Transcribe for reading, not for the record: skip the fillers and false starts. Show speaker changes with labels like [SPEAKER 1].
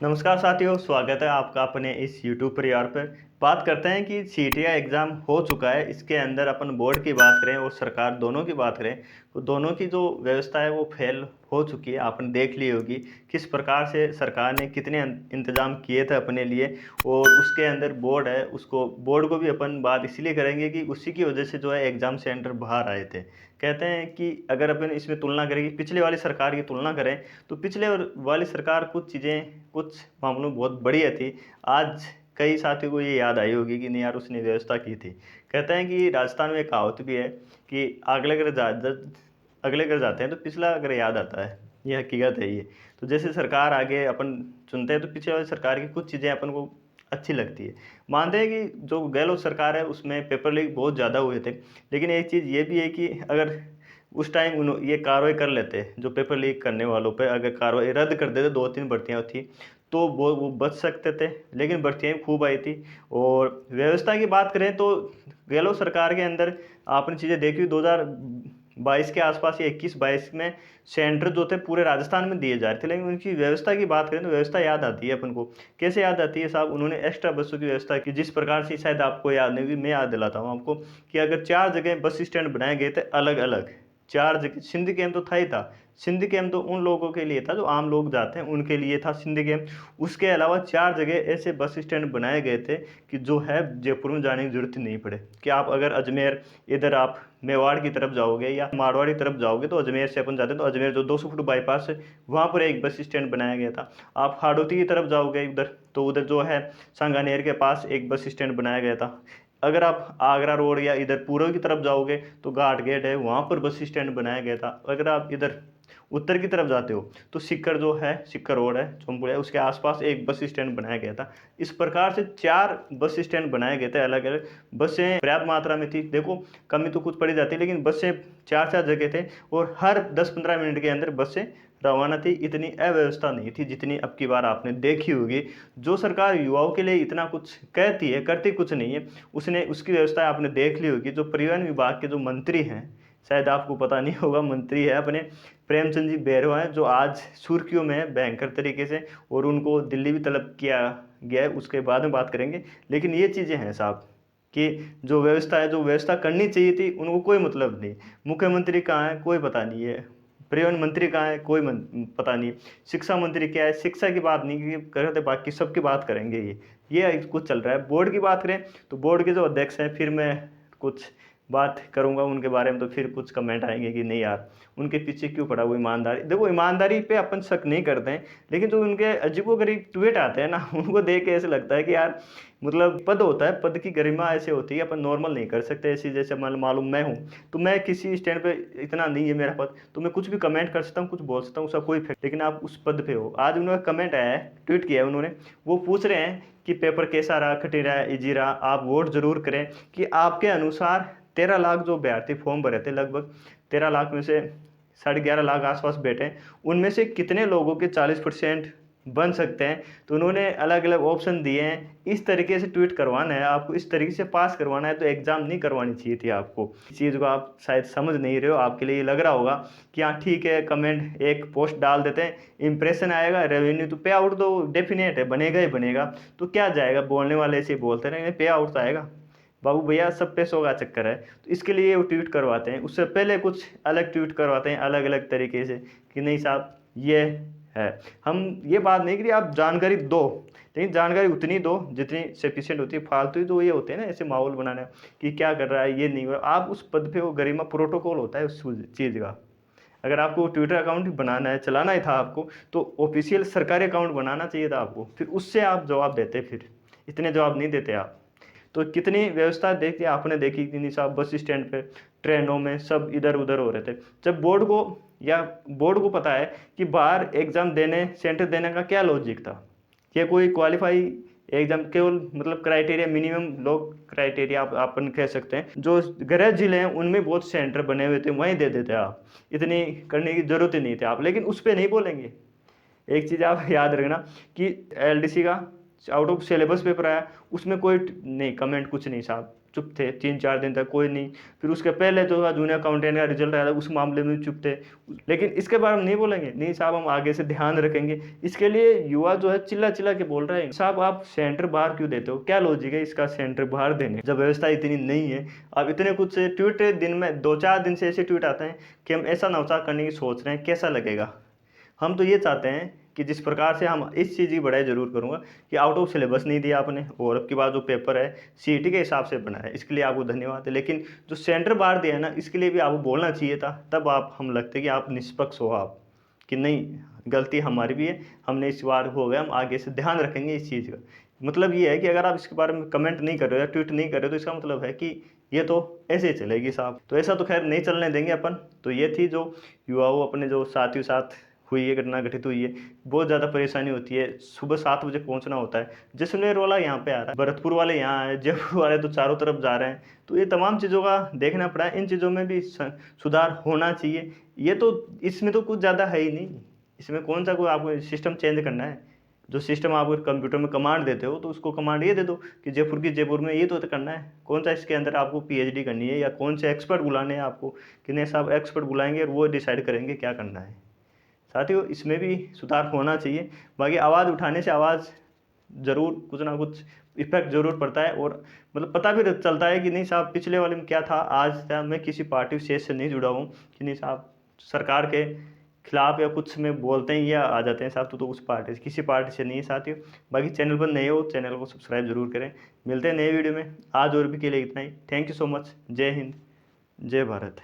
[SPEAKER 1] नमस्कार साथियों, स्वागत है आपका अपने इस YouTube परिवार पर। बात करते हैं कि सीटीआई एग्ज़ाम हो चुका है, इसके अंदर अपन बोर्ड की बात करें और सरकार दोनों की बात करें, तो दोनों की जो व्यवस्था है वो फेल हो चुकी है। आपने देख ली होगी किस प्रकार से सरकार ने कितने इंतज़ाम किए थे अपने लिए, और उसके अंदर बोर्ड है, उसको बोर्ड को भी अपन बात इसलिए करेंगे कि उसी की वजह से जो है एग्ज़ाम सेंटर बाहर आए थे। कहते हैं कि अगर अपन इसमें तुलना करें कि पिछले वाली सरकार की तुलना करें, तो पिछले वाली सरकार कुछ चीज़ें कुछ मामलों में बहुत बढ़िया थी। आज कई साथियों को ये याद आई होगी कि नहीं यार, उसने व्यवस्था की थी। कहते हैं कि राजस्थान में एक कहावत भी है कि अगले घर जाते हैं तो पिछला घर याद आता है। ये हकीकत है ये। तो जैसे सरकार आगे अपन चुनते हैं तो पिछले वाली सरकार की कुछ चीज़ें अपन को अच्छी लगती है। मानते हैं कि जो गहलोत सरकार है उसमें पेपर लीक बहुत ज़्यादा हुए थे, लेकिन एक चीज़ ये भी है कि अगर उस टाइम ये कार्रवाई कर लेते, जो पेपर लीक करने वालों पे अगर कार्रवाई रद्द कर देते, 2-3 भर्तियाँ थी, तो वो बच सकते थे। लेकिन भर्तियाँ खूब आई थी। और व्यवस्था की बात करें तो गहलोत सरकार के अंदर आपने चीज़ें देखी 2022 के आसपास या 21-22 में सेंटर जो थे पूरे राजस्थान में दिए जा रहे थे। लेकिन उनकी व्यवस्था की बात करें तो व्यवस्था याद आती है अपन को। कैसे याद आती है साहब? उन्होंने एक्स्ट्रा बसों की व्यवस्था की, जिस प्रकार से शायद आपको याद नहीं होगी, मैं याद दिलाता हूँ आपको कि अगर 4 जगह बस स्टैंड बनाए गए थे अलग-अलग, 4 जगह। सिंध कैंप तो था ही था। सिंध कैंप तो उन लोगों के लिए था जो आम लोग जाते हैं, उनके लिए था सिंध कैंप। उसके अलावा 4 जगह ऐसे बस स्टैंड बनाए गए थे कि जो है जयपुर में जाने की ज़रूरत ही नहीं पड़े। कि आप अगर अजमेर, इधर आप मेवाड़ की तरफ जाओगे या मारवाड़ की तरफ जाओगे, तो अजमेर से अपन जाते हैं तो अजमेर जो 200 फुट बाईपास है, वहाँ पर एक बस स्टैंड बनाया गया था। आप हाड़ौती की तरफ जाओगे उधर, तो उधर जो है सांगानेर के पास एक बस स्टैंड बनाया गया था। अगर आप आगरा रोड या इधर पूर्व की तरफ जाओगे तो घाट गेट है, वहाँ पर बस स्टैंड बनाया गया था। अगर आप इधर उत्तर की तरफ जाते हो तो सिक्कर जो है, सिक्कर रोड है, चौंपुर है, उसके आसपास एक बस स्टैंड बनाया गया था। इस प्रकार से 4 बस स्टैंड बनाए गए थे अलग अलग। बसें पर्याप्त मात्रा में थी, देखो कमी तो कुछ पड़ी जाती, लेकिन बसें 4-4 जगह थे और हर 10-15 मिनट के अंदर बसें रवाना थी। इतनी अव्यवस्था नहीं थी जितनी अब की बार आपने देखी होगी। जो सरकार युवाओं के लिए इतना कुछ कहती है, करती कुछ नहीं है। उसने उसकी व्यवस्था आपने देख ली होगी। जो परिवहन विभाग के जो मंत्री हैं, शायद आपको पता नहीं होगा, मंत्री है अपने प्रेमचंद जी बैरवा हैं, जो आज सुर्खियों में है भयंकर तरीके से, और उनको दिल्ली भी तलब किया गया है, उसके बाद में बात करेंगे। लेकिन ये चीज़ें हैं साहब कि जो व्यवस्था है, जो व्यवस्था करनी चाहिए थी, उनको कोई मतलब नहीं। मुख्यमंत्री कहाँ है कोई पता नहीं है, परिवहन मंत्री कहाँ है कोई पता नहीं, शिक्षा मंत्री क्या है, शिक्षा की बात नहीं करते, बाकी सबकी बात करेंगे। ये कुछ चल रहा है। बोर्ड की बात करें तो बोर्ड के जो अध्यक्ष हैं, फिर मैं कुछ बात करूंगा उनके बारे में तो फिर कुछ कमेंट आएंगे कि नहीं यार, उनके पीछे क्यों पड़ा वो ईमानदारी। देखो, ईमानदारी पे अपन शक नहीं करते हैं, लेकिन जो उनके अजीबोगरीब ट्वीट आते हैं ना, उनको देख के ऐसे लगता है कि यार, मतलब पद होता है, पद की गरिमा ऐसे होती है, अपन नॉर्मल नहीं कर सकते ऐसी। जैसे मालूम मैं हूँ, तो मैं किसी स्टैंड पे इतना नहीं है मेरा पद, तो मैं कुछ भी कमेंट कर सकता हूँ, कुछ बोल सकता हूँ, उसका कोई इफेक्ट। लेकिन आप उस पद पे हो। आज उन्होंने कमेंट आया है, ट्वीट किया है उन्होंने, वो पूछ रहे हैं कि पेपर कैसा रहा, कठिन रहा, इजी रहा, आप वोट जरूर करें। कि आपके अनुसार 13 लाख जो अभ्यर्थी फॉर्म भरे थे, लगभग 13 लाख में से 11.5 लाख आसपास बैठे, उनमें से कितने लोगों के 40% बन सकते हैं। तो उन्होंने अलग अलग ऑप्शन दिए हैं। इस तरीके से ट्वीट करवाना है आपको, इस तरीके से पास करवाना है, तो एग्ज़ाम नहीं करवानी चाहिए थी आपको। इस चीज़ को आप शायद समझ नहीं रहे हो। आपके लिए ये लग रहा होगा कि हाँ ठीक है, कमेंट एक पोस्ट डाल देते हैं, इंप्रेशन आएगा, रेवेन्यू तो पे आउट तो डेफिनेट है, बनेगा ही बनेगा। तो क्या जाएगा, बोलने वाले ऐसे बोलते रहेंगे, पे आउट तो आएगा। बाबू भैया, सब पैसों का चक्कर है, तो इसके लिए वो ट्वीट करवाते हैं। उससे पहले कुछ अलग ट्वीट करवाते हैं अलग अलग तरीके से कि नहीं साहब ये है। हम ये बात नहीं करी, आप जानकारी दो, लेकिन जानकारी उतनी दो जितनी सफिशिएंट होती है। फालतू ही तो ये होते हैं ना ऐसे माहौल बनाना कि क्या कर रहा है, ये नहीं हो रहा। आप उस पद पे हो, गरिमा प्रोटोकॉल होता है उस चीज़ का। अगर आपको ट्विटर अकाउंट बनाना है, चलाना ही था आपको, तो ऑफिशियल सरकारी अकाउंट बनाना चाहिए था आपको, फिर उससे आप जवाब देते। फिर इतने जवाब नहीं देते आप। तो कितनी व्यवस्था देखी आपने, देखी कि नहीं साहब, बस स्टैंड पे, ट्रेनों में, सब इधर उधर हो रहे थे। जब बोर्ड को पता है कि बाहर एग्जाम देने, सेंटर देने का क्या लॉजिक था। ये कोई क्वालिफाई एग्जाम, केवल मतलब क्राइटेरिया, मिनिमम लोग क्राइटेरिया आप अपन कह सकते हैं। जो गृह जिले हैं उनमें बहुत सेंटर बने हुए थे, वहीं दे देते आप, इतनी करने की जरूरत ही नहीं थी आप। लेकिन उस पर नहीं बोलेंगे। एक चीज़ आप याद रखना कि एलडीसी का आउट ऑफ सिलेबस पेपर आया, उसमें कोई नहीं कमेंट, कुछ नहीं साहब। चुप थे 3-4 दिन तक, कोई नहीं। फिर उसके पहले जो था जूनियर अकाउंटेंट का रिजल्ट आया था, उस मामले में चुप थे। लेकिन इसके बारे में नहीं बोलेंगे, नहीं साहब हम आगे से ध्यान रखेंगे। इसके लिए युवा जो है चिल्ला चिल्ला के बोल रहा है, साहब आप सेंटर बाहर क्यों देते हो, क्या लॉजिक है इसका सेंटर बाहर देने, जब व्यवस्था इतनी नहीं है। आप इतने कुछ ट्वीट दिन में 2-4 दिन से ऐसे ट्वीट आते हैं कि हम ऐसा नौचाक करने की सोच रहे हैं, कैसा लगेगा। हम तो ये चाहते हैं कि जिस प्रकार से हम इस चीज़ की बढ़ाई ज़रूर करूँगा कि आउट ऑफ सिलेबस नहीं दिया आपने, और अब की बार जो पेपर है सीईटी के हिसाब से बना है, इसके लिए आपको धन्यवाद है। लेकिन जो सेंटर बाहर दिया है ना, इसके लिए भी आपको बोलना चाहिए था, तब आप हम लगते कि आप निष्पक्ष हो, आप कि नहीं गलती हमारी भी है, हमने इस बार हो गया, हम आगे से ध्यान रखेंगे इस चीज़ का। मतलब ये है कि अगर आप इसके बारे में कमेंट नहीं कर रहे हो या ट्वीट नहीं कर रहे हो, तो इसका मतलब है कि ये तो ऐसे ही चलेगी साहब। तो ऐसा तो खैर नहीं चलने देंगे अपन। तो ये थी जो युवाओं अपने जो साथियों साथ हुई है, घटना घटित हुई है। बहुत ज़्यादा परेशानी होती है, सुबह 7 बजे पहुंचना होता है। जैसलमेर वाला यहाँ पे आ रहा है, भरतपुर वाले यहाँ आए, जयपुर वाले तो चारों तरफ जा रहे हैं। तो ये तमाम चीज़ों का देखना पड़ा है, इन चीज़ों में भी सुधार होना चाहिए। ये तो इसमें तो कुछ ज़्यादा है ही नहीं, इसमें कौन सा कोई आपको सिस्टम चेंज करना है। जो सिस्टम आप कंप्यूटर में कमांड देते हो, तो उसको कमांड ये दे दो कि जयपुर की जयपुर में ये तो करना है। कौन सा इसके अंदर आपको पीएचडी करनी है, या कौन से एक्सपर्ट बुलाने हैं आपको, कि नहीं साहब एक्सपर्ट बुलाएंगे और वो डिसाइड करेंगे क्या करना है। साथियों इसमें भी सुधार होना चाहिए। बाकी आवाज़ उठाने से आवाज़ ज़रूर कुछ ना कुछ इफेक्ट ज़रूर पड़ता है, और मतलब पता भी चलता है कि नहीं साहब पिछले वाले में क्या था, आज था मैं किसी पार्टी विशेष से नहीं जुड़ा हूँ, कि नहीं साहब सरकार के खिलाफ या कुछ में बोलते हैं या आ जाते हैं साहब, तो उस पार्टी से किसी पार्टी से नहीं है साथियों। बाकी चैनल पर नए हो, चैनल को सब्सक्राइब जरूर करें। मिलते हैं नए वीडियो में, आज और भी के लिए इतना ही। Thank you so much. जय हिंद, जय भारत।